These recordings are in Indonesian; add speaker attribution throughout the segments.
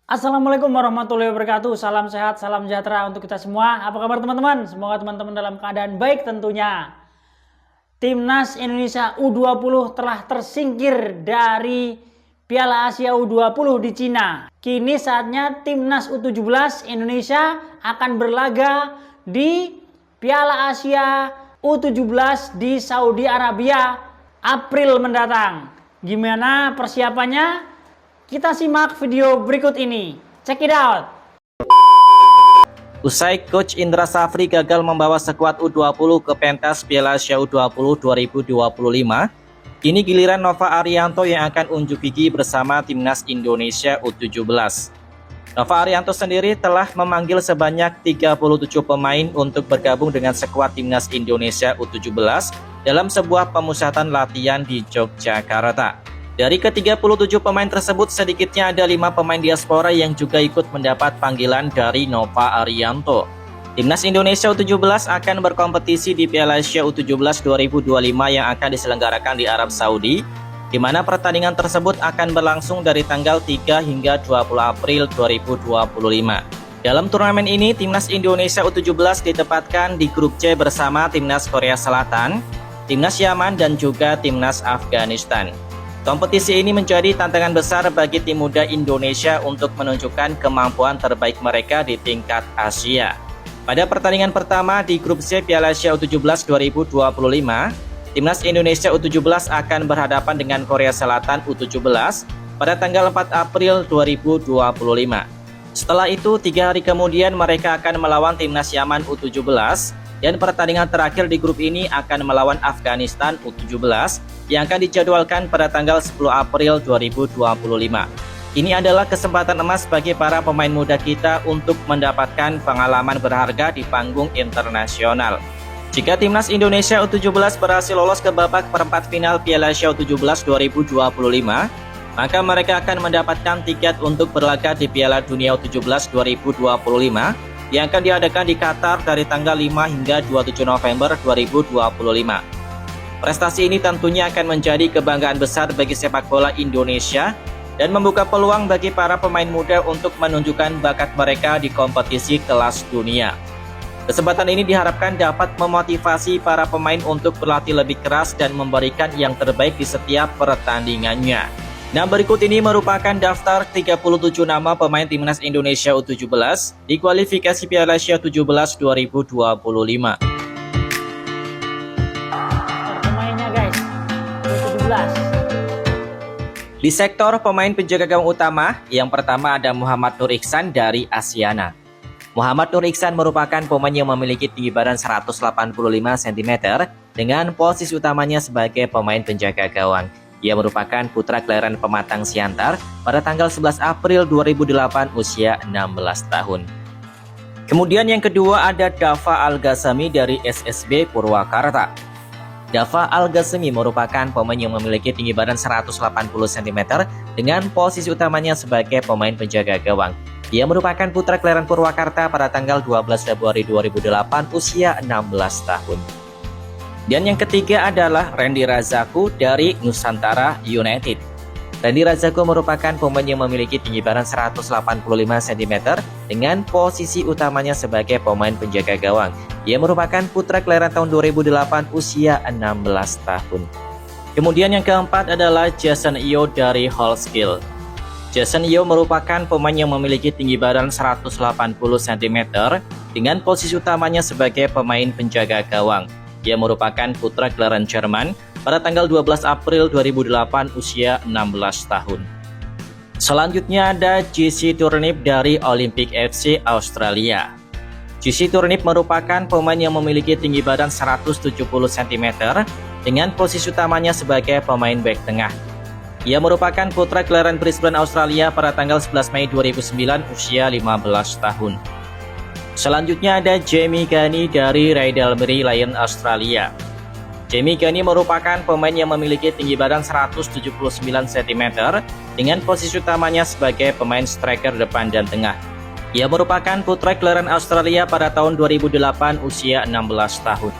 Speaker 1: Assalamualaikum warahmatullahi wabarakatuh. Salam sehat, salam sejahtera untuk kita semua. Apa kabar teman-teman? Semoga teman-teman dalam keadaan baik tentunya. Timnas Indonesia U20 telah tersingkir dari Piala Asia U20 di Cina. Kini saatnya Timnas U17 Indonesia akan berlaga di Piala Asia U17 di Saudi Arabia April mendatang. Gimana persiapannya? Kita simak video berikut ini. Check it out.
Speaker 2: Usai Coach Indra Safri gagal membawa skuad U20 ke pentas Piala Asia U20 2025, kini giliran Nova Arianto yang akan unjuk gigi bersama Timnas Indonesia U17. Nova Arianto sendiri telah memanggil sebanyak 37 pemain untuk bergabung dengan skuad Timnas Indonesia U17 dalam sebuah pemusatan latihan di Yogyakarta. Dari ke-37 pemain tersebut, sedikitnya ada 5 pemain diaspora yang juga ikut mendapat panggilan dari Nova Arianto. Timnas Indonesia U17 akan berkompetisi di Piala Asia U17 2025 yang akan diselenggarakan di Arab Saudi, di mana pertandingan tersebut akan berlangsung dari tanggal 3 hingga 20 April 2025. Dalam turnamen ini, Timnas Indonesia U17 ditempatkan di grup C bersama Timnas Korea Selatan, Timnas Yaman, dan juga Timnas Afghanistan. Kompetisi ini menjadi tantangan besar bagi tim muda Indonesia untuk menunjukkan kemampuan terbaik mereka di tingkat Asia. Pada pertandingan pertama di grup C Piala Asia U17 2025, Timnas Indonesia U17 akan berhadapan dengan Korea Selatan U17 pada tanggal 4 April 2025. Setelah itu, 3 hari kemudian mereka akan melawan Timnas Yaman U17, dan pertandingan terakhir di grup ini akan melawan Afghanistan U17 yang akan dijadwalkan pada tanggal 10 April 2025. Ini adalah kesempatan emas bagi para pemain muda kita untuk mendapatkan pengalaman berharga di panggung internasional. Jika Timnas Indonesia U17 berhasil lolos ke babak perempat final Piala Asia U17 2025, maka mereka akan mendapatkan tiket untuk berlaga di Piala Dunia U17 2025 yang akan diadakan di Qatar dari tanggal 5 hingga 27 November 2025. Prestasi ini tentunya akan menjadi kebanggaan besar bagi sepak bola Indonesia dan membuka peluang bagi para pemain muda untuk menunjukkan bakat mereka di kompetisi kelas dunia. Kesempatan ini diharapkan dapat memotivasi para pemain untuk berlatih lebih keras dan memberikan yang terbaik di setiap pertandingannya. Nah, berikut ini merupakan daftar 37 nama pemain Timnas Indonesia U17 di kualifikasi Piala Asia U17 2025.
Speaker 1: Pemainnya guys, U17.
Speaker 2: Di sektor pemain penjaga gawang utama, yang pertama ada Muhammad Nur Iksan dari Asiana. Muhammad Nur Iksan merupakan pemain yang memiliki tinggi badan 185 cm dengan posisi utamanya sebagai pemain penjaga gawang. Ia merupakan putra kelahiran Pematang Siantar pada tanggal 11 April 2008 usia 16 tahun. Kemudian yang kedua ada Dava Al-Ghazami dari SSB Purwakarta. Dava Al-Ghazami merupakan pemain yang memiliki tinggi badan 180 cm dengan posisi utamanya sebagai pemain penjaga gawang. Ia merupakan putra kelahiran Purwakarta pada tanggal 12 Februari 2008 usia 16 tahun. Dan yang ketiga adalah Randy Razaku dari Nusantara United. Randy Razaku merupakan pemain yang memiliki tinggi badan 185 cm dengan posisi utamanya sebagai pemain penjaga gawang. Ia merupakan putra kelahiran tahun 2008 usia 16 tahun. Kemudian yang keempat adalah Jason Io dari Holskill. Jason Io merupakan pemain yang memiliki tinggi badan 180 cm dengan posisi utamanya sebagai pemain penjaga gawang. Ia merupakan putra kelahiran Jerman pada tanggal 12 April 2008 usia 16 tahun. Selanjutnya ada JC Turnip dari Olympic FC Australia. JC Turnip merupakan pemain yang memiliki tinggi badan 170 cm dengan posisi utamanya sebagai pemain bek tengah. Ia merupakan putra kelahiran Brisbane Australia pada tanggal 11 Mei 2009 usia 15 tahun. Selanjutnya ada Jamie Ghani dari Raidalbury Lions Australia. Jamie Ghani merupakan pemain yang memiliki tinggi badan 179 cm dengan posisi utamanya sebagai pemain striker depan dan tengah. Ia merupakan putra kelahiran Australia pada tahun 2008 usia 16 tahun.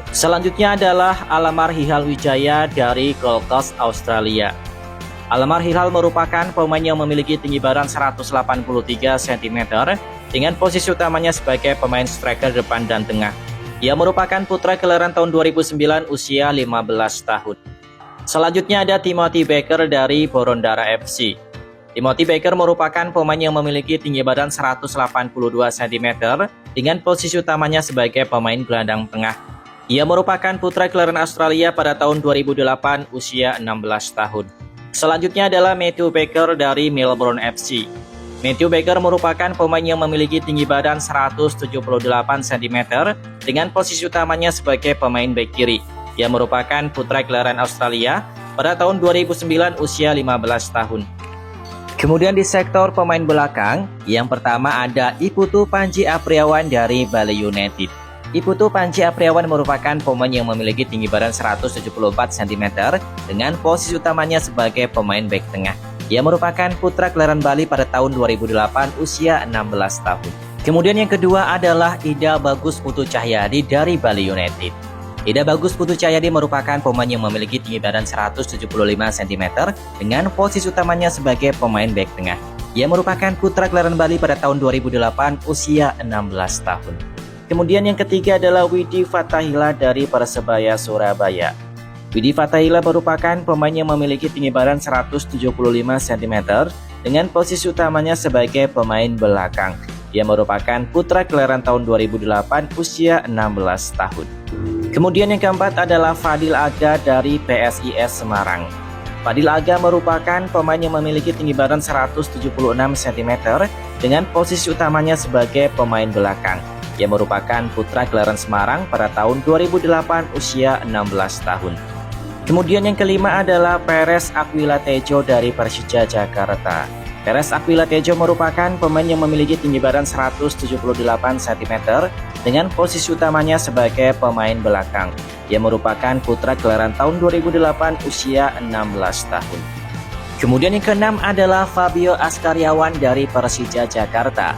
Speaker 2: Selanjutnya adalah Alamar Hihal Wijaya dari Gold Coast Australia. Almar Hilal merupakan pemain yang memiliki tinggi badan 183 cm dengan posisi utamanya sebagai pemain striker depan dan tengah. Ia merupakan putra kelahiran tahun 2009 usia 15 tahun. Selanjutnya ada Timothy Baker dari Borondara FC. Timothy Baker merupakan pemain yang memiliki tinggi badan 182 cm dengan posisi utamanya sebagai pemain gelandang tengah. Ia merupakan putra kelahiran Australia pada tahun 2008 usia 16 tahun. Selanjutnya adalah Matthew Baker dari Melbourne FC. Matthew Baker merupakan pemain yang memiliki tinggi badan 178 cm dengan posisi utamanya sebagai pemain bek kiri. Ia merupakan putra kelahiran Australia pada tahun 2009 usia 15 tahun. Kemudian di sektor pemain belakang, yang pertama ada Iputu Panji Apriawan dari Bali United. Iputu Panji Apriawan merupakan pemain yang memiliki tinggi badan 174 cm dengan posisi utamanya sebagai pemain bek tengah. Ia merupakan putra kelahiran Bali pada tahun 2008 usia 16 tahun. Kemudian yang kedua adalah Ida Bagus Putu Cahyadi dari Bali United. Ida Bagus Putu Cahyadi merupakan pemain yang memiliki tinggi badan 175 cm dengan posisi utamanya sebagai pemain bek tengah. Ia merupakan putra kelahiran Bali pada tahun 2008 usia 16 tahun. Kemudian yang ketiga adalah Widi Fathahillah dari Persebaya Surabaya. Widi Fathahillah merupakan pemain yang memiliki tinggi badan 175 cm dengan posisi utamanya sebagai pemain belakang. Ia merupakan putra kelahiran tahun 2008 usia 16 tahun. Kemudian yang keempat adalah Fadil Aga dari PSIS Semarang. Fadil Aga merupakan pemain yang memiliki tinggi badan 176 cm dengan posisi utamanya sebagai pemain belakang. Ia merupakan putra kelahiran Semarang pada tahun 2008 usia 16 tahun. Kemudian yang kelima adalah Peres Aquila Tejo dari Persija Jakarta. Peres Aquila Tejo merupakan pemain yang memiliki tinggi badan 178 cm dengan posisi utamanya sebagai pemain belakang. Ia merupakan putra kelahiran tahun 2008 usia 16 tahun. Kemudian yang keenam adalah Fabio Askaryawan dari Persija Jakarta.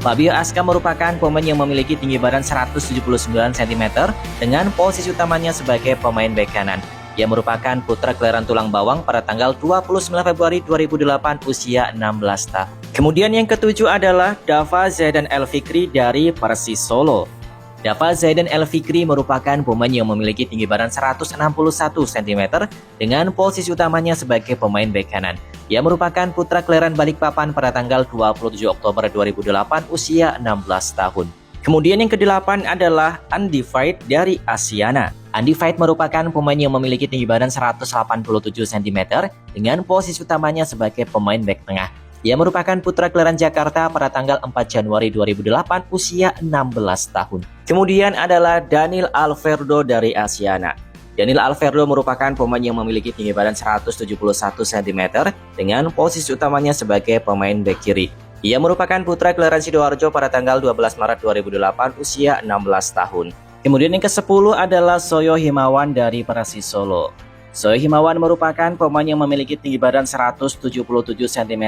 Speaker 2: Fabio Aska merupakan pemain yang memiliki tinggi badan 179 cm dengan posisi utamanya sebagai pemain bek kanan. Ia merupakan putra kelahiran Tulang Bawang pada tanggal 29 Februari 2008 usia 16 tahun. Kemudian yang ketujuh adalah Dava Zaidan El Fikri dari Persis Solo. Dava Zaidan El Fikri merupakan pemain yang memiliki tinggi badan 161 cm dengan posisi utamanya sebagai pemain bek kanan. Ia merupakan putra kelahiran Balikpapan pada tanggal 27 Oktober 2008 usia 16 tahun. Kemudian yang kedelapan adalah Andy Fight dari Asiana. Andy Fight merupakan pemain yang memiliki tinggi badan 187 cm dengan posisi utamanya sebagai pemain bek tengah. Ia merupakan putra kelahiran Jakarta pada tanggal 4 Januari 2008 usia 16 tahun. Kemudian adalah Daniel Alverdo dari Asiana. Daniel Alverdo merupakan pemain yang memiliki tinggi badan 171 cm dengan posisi utamanya sebagai pemain bek kiri. Ia merupakan putra kelahiran Sidoarjo pada tanggal 12 Maret 2008 usia 16 tahun. Kemudian yang ke-10 adalah Soyo Himawan dari Persis Solo. Soyo Himawan merupakan pemain yang memiliki tinggi badan 177 cm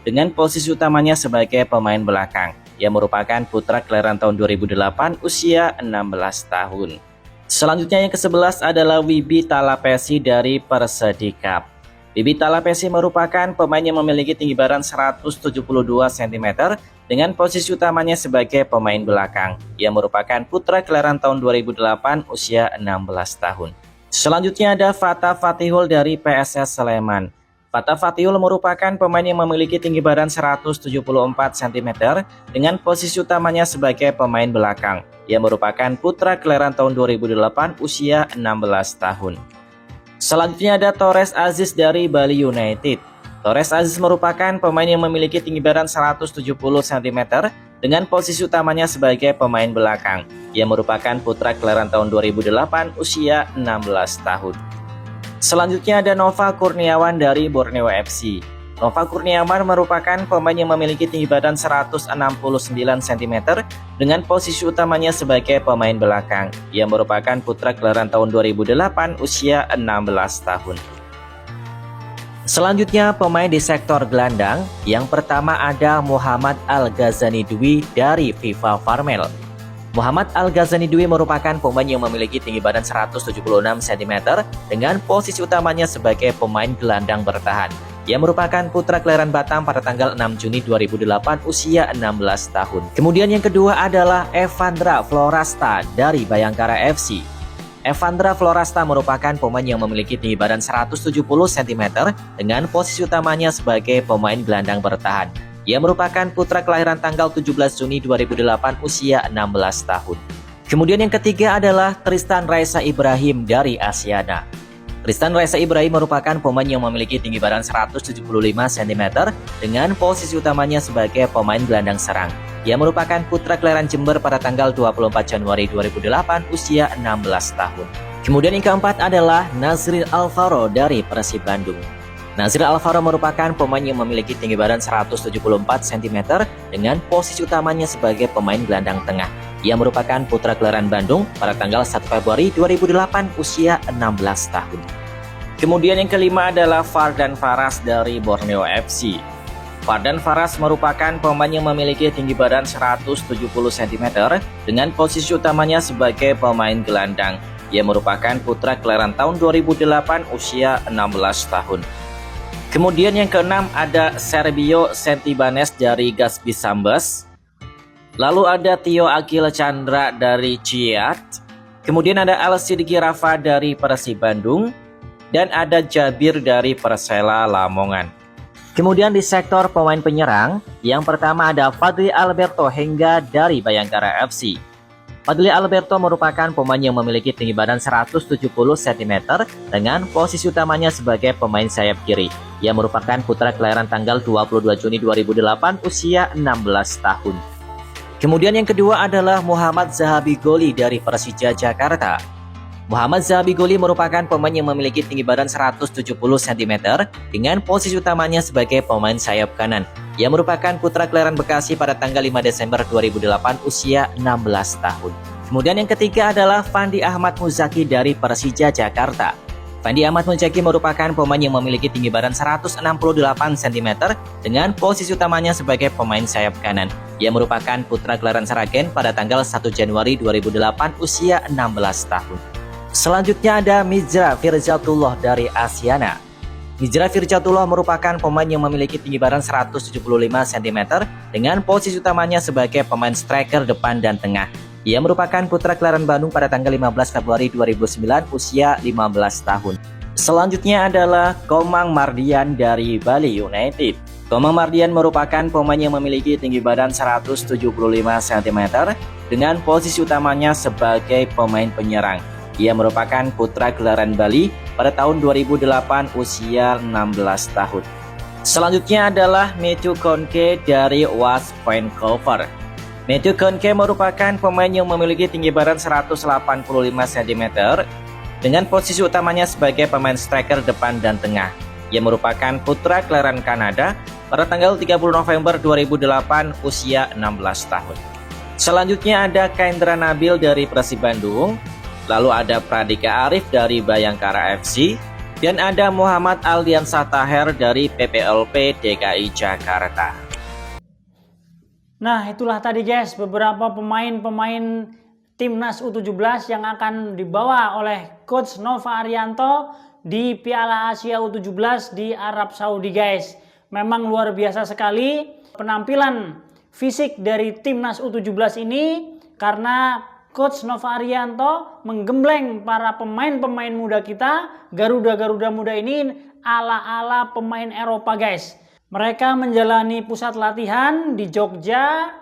Speaker 2: dengan posisi utamanya sebagai pemain belakang. Ia merupakan putra kelahiran tahun 2008 usia 16 tahun. Selanjutnya yang ke-11 adalah Wibi Talapesi dari Persedikap. Wibi Talapesi merupakan pemain yang memiliki tinggi badan 172 cm dengan posisi utamanya sebagai pemain belakang. Ia merupakan putra kelahiran tahun 2008 usia 16 tahun. Selanjutnya ada Fatah Fatihul dari PSS Sleman. Fatah Fatihul merupakan pemain yang memiliki tinggi badan 174 cm dengan posisi utamanya sebagai pemain belakang. Ia merupakan putra kelahiran tahun 2008 usia 16 tahun. Selanjutnya ada Torres Aziz dari Bali United. Torres Aziz merupakan pemain yang memiliki tinggi badan 170 cm dengan posisi utamanya sebagai pemain belakang. Ia merupakan putra kelahiran tahun 2008 usia 16 tahun. Selanjutnya ada Nova Kurniawan dari Borneo FC. Nova Kurniawan merupakan pemain yang memiliki tinggi badan 169 cm dengan posisi utamanya sebagai pemain belakang. Ia merupakan putra kelahiran tahun 2008 usia 16 tahun. Selanjutnya pemain di sektor gelandang. Yang pertama ada Muhammad Al-Ghazani Dwi dari FIFA Farmel. Muhammad Al-Ghazani Dwi merupakan pemain yang memiliki tinggi badan 176 cm dengan posisi utamanya sebagai pemain gelandang bertahan. Ia merupakan putra kelahiran Batam pada tanggal 6 Juni 2008 usia 16 tahun. Kemudian yang kedua adalah Evandra Florasta dari Bayangkara FC. Evandra Florasta merupakan pemain yang memiliki tinggi badan 170 cm dengan posisi utamanya sebagai pemain gelandang bertahan. Ia merupakan putra kelahiran tanggal 17 Juni 2008 usia 16 tahun. Kemudian yang ketiga adalah Tristan Raisa Ibrahim dari Asiana. Tristan Raisa Ibrahim merupakan pemain yang memiliki tinggi badan 175 cm dengan posisi utamanya sebagai pemain gelandang serang. Ia merupakan putra kelahiran Jember pada tanggal 24 Januari 2008 usia 16 tahun. Kemudian yang keempat adalah Nazril Alvaro dari Persib Bandung. Nazril Alvaro merupakan pemain yang memiliki tinggi badan 174 cm dengan posisi utamanya sebagai pemain gelandang tengah. Ia merupakan putra kelahiran Bandung pada tanggal 1 Februari 2008 usia 16 tahun. Kemudian yang kelima adalah Fardan Faras dari Borneo FC. Fardan Faras merupakan pemain yang memiliki tinggi badan 170 cm dengan posisi utamanya sebagai pemain gelandang. Ia merupakan putra kelahiran tahun 2008 usia 16 tahun. Kemudian yang keenam ada Serbio Sentibanes dari Gasbi Sambas. Lalu ada Tio Akil Chandra dari Ciat. Kemudian ada Alsidiki Rafa dari Persib Bandung. Dan ada Jabir dari Persela Lamongan. Kemudian di sektor pemain penyerang, yang pertama ada Fadli Alberto Hengga dari Bayangkara FC. Fadli Alberto merupakan pemain yang memiliki tinggi badan 170 cm dengan posisi utamanya sebagai pemain sayap kiri. Ia merupakan putra kelahiran tanggal 22 Juni 2008 usia 16 tahun. Kemudian yang kedua adalah Muhammad Zahabi Goli dari Persija Jakarta. Muhammad Zahabi Goli merupakan pemain yang memiliki tinggi badan 170 cm dengan posisi utamanya sebagai pemain sayap kanan. Ia merupakan putra kelahiran Bekasi pada tanggal 5 Desember 2008 usia 16 tahun. Kemudian yang ketiga adalah Fandi Ahmad Muzaki dari Persija Jakarta. Fandi Ahmad Muzaki merupakan pemain yang memiliki tinggi badan 168 cm dengan posisi utamanya sebagai pemain sayap kanan. Ia merupakan putra kelahiran Sragen pada tanggal 1 Januari 2008 usia 16 tahun. Selanjutnya ada Mizra Firzatullah dari Asiana. Mizra Firzatullah merupakan pemain yang memiliki tinggi badan 175 cm dengan posisi utamanya sebagai pemain striker depan dan tengah. Ia merupakan putra kelahiran Bandung pada tanggal 15 Februari 2009 usia 15 tahun. Selanjutnya adalah Komang Mardian dari Bali United. Komang Mardian merupakan pemain yang memiliki tinggi badan 175 cm dengan posisi utamanya sebagai pemain penyerang. Ia merupakan putra kelahiran Bali pada tahun 2008 usia 16 tahun. Selanjutnya adalah Matthew Konke dari West Vancouver. Matthew Konke merupakan pemain yang memiliki tinggi badan 185 cm dengan posisi utamanya sebagai pemain striker depan dan tengah. Ia merupakan putra kelahiran Kanada pada tanggal 30 November 2008 usia 16 tahun. Selanjutnya ada Kendra Nabil dari Persib Bandung. Lalu ada Pradika Arif dari Bayangkara FC. Dan ada Muhammad Aldian Sataher dari PPLP DKI Jakarta.
Speaker 1: Nah, itulah tadi guys beberapa pemain-pemain Timnas U17 yang akan dibawa oleh Coach Nova Arianto di Piala Asia U17 di Arab Saudi guys. Memang luar biasa sekali penampilan fisik dari Timnas U17 ini karena Coach Nova Arianto menggembleng para pemain-pemain muda kita, Garuda-Garuda muda ini ala-ala pemain Eropa guys. Mereka menjalani pusat latihan di Jogja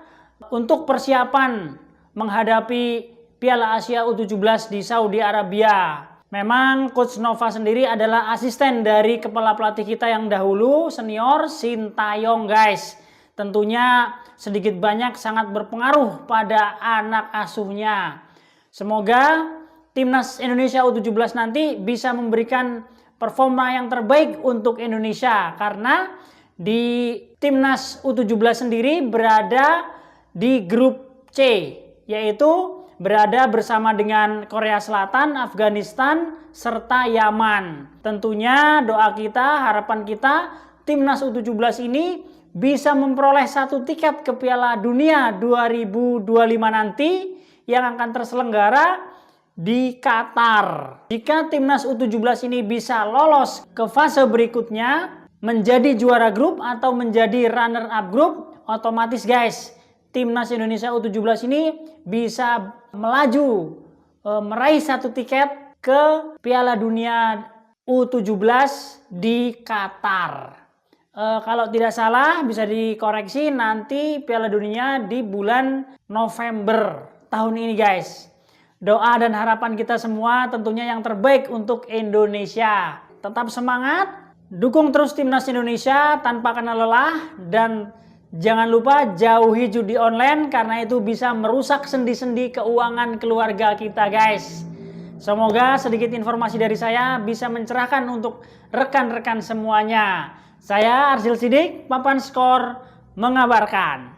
Speaker 1: untuk persiapan menghadapi Piala Asia U17 di Saudi Arabia. Memang Coach Nova sendiri adalah asisten dari kepala pelatih kita yang dahulu, senior Sintayong guys. Tentunya sedikit banyak sangat berpengaruh pada anak asuhnya. Semoga Timnas Indonesia U17 nanti bisa memberikan performa yang terbaik untuk Indonesia. Karena di Timnas U17 sendiri berada di grup C, yaitu berada bersama dengan Korea Selatan, Afghanistan, serta Yaman. Tentunya doa kita, harapan kita, Timnas U17 ini bisa memperoleh satu tiket ke Piala Dunia 2025 nanti yang akan terselenggara di Qatar. Jika timnas U17 ini bisa lolos ke fase berikutnya, menjadi juara grup atau menjadi runner up grup, otomatis guys, timnas Indonesia U17 ini bisa melaju meraih satu tiket ke Piala Dunia U17 di Qatar. Kalau tidak salah bisa dikoreksi, nanti Piala Dunia di bulan November tahun ini guys. Doa dan harapan kita semua tentunya yang terbaik untuk Indonesia. Tetap semangat, dukung terus timnas Indonesia tanpa kenal lelah, dan jangan lupa jauhi judi online karena itu bisa merusak sendi-sendi keuangan keluarga kita guys. Semoga sedikit informasi dari saya bisa mencerahkan untuk rekan-rekan semuanya. Saya Arsil Sidik, Papan Skor mengabarkan.